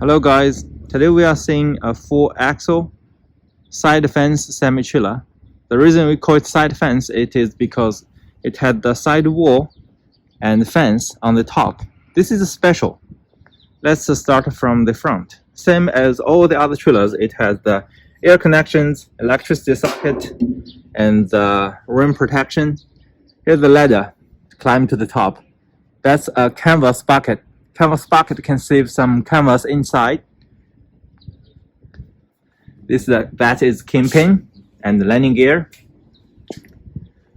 Hello guys, today we are seeing a 4-axle side fence semi-trailer. The reason we call it side fence, it is because it had the side wall and fence on the top. This is special. Let's start from the front. Same as all the other trailers, it has the air connections, electricity socket, and the rim protection. Here's the ladder to climb to the top. That's a canvas bucket. Canvas bucket can save some canvas inside. That is kingpin and the landing gear.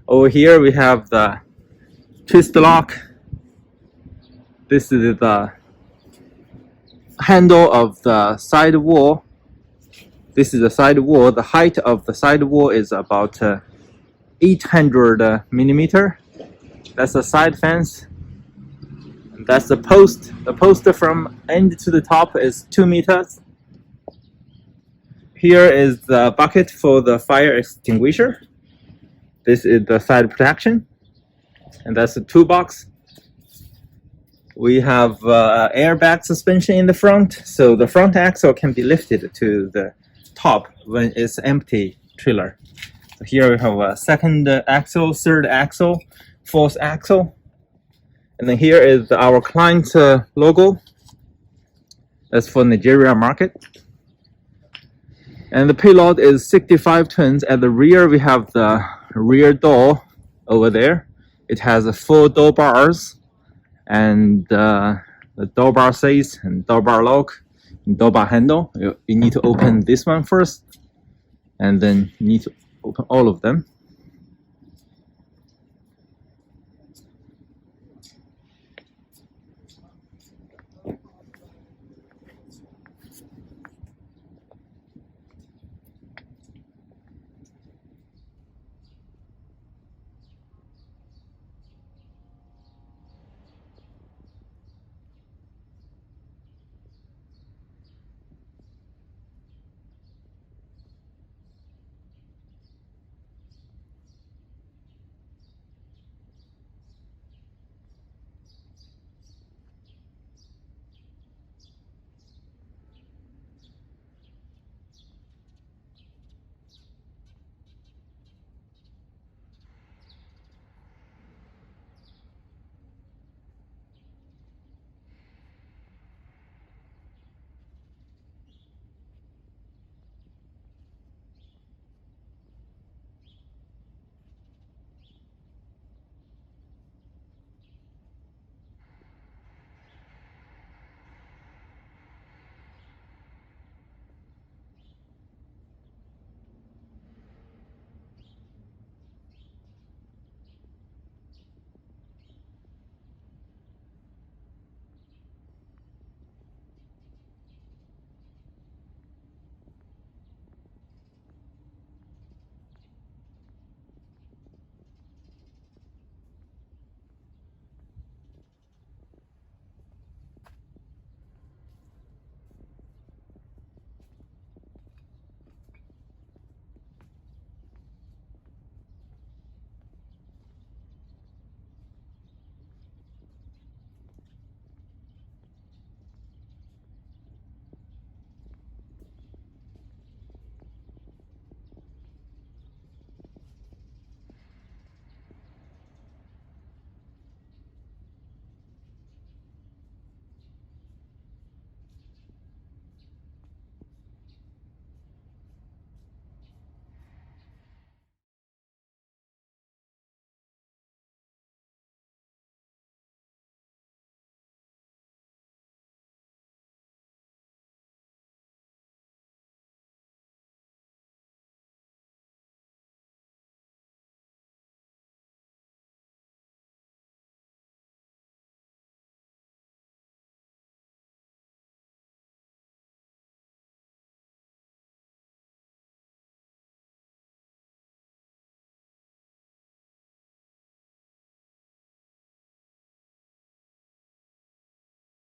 Over here we have the twist lock. This is the handle of the side wall. This is the side wall. The height of the side wall is about 800 millimeter. That's the side fence. That's the post. The post from end to the top is 2 meters. Here is the bucket for the fire extinguisher. This is the side protection. And that's the toolbox. We have airbag suspension in the front. So the front axle can be lifted to the top when it's empty trailer. So here we have a second axle, third axle, fourth axle. And then here is our client logo. That's for Nigeria market. And the payload is 65 tons. At the rear, we have the rear door over there. It has 4 door bars, and the door bar says, and door bar lock, and door bar handle. You need to open this one first, and then you need to open all of them.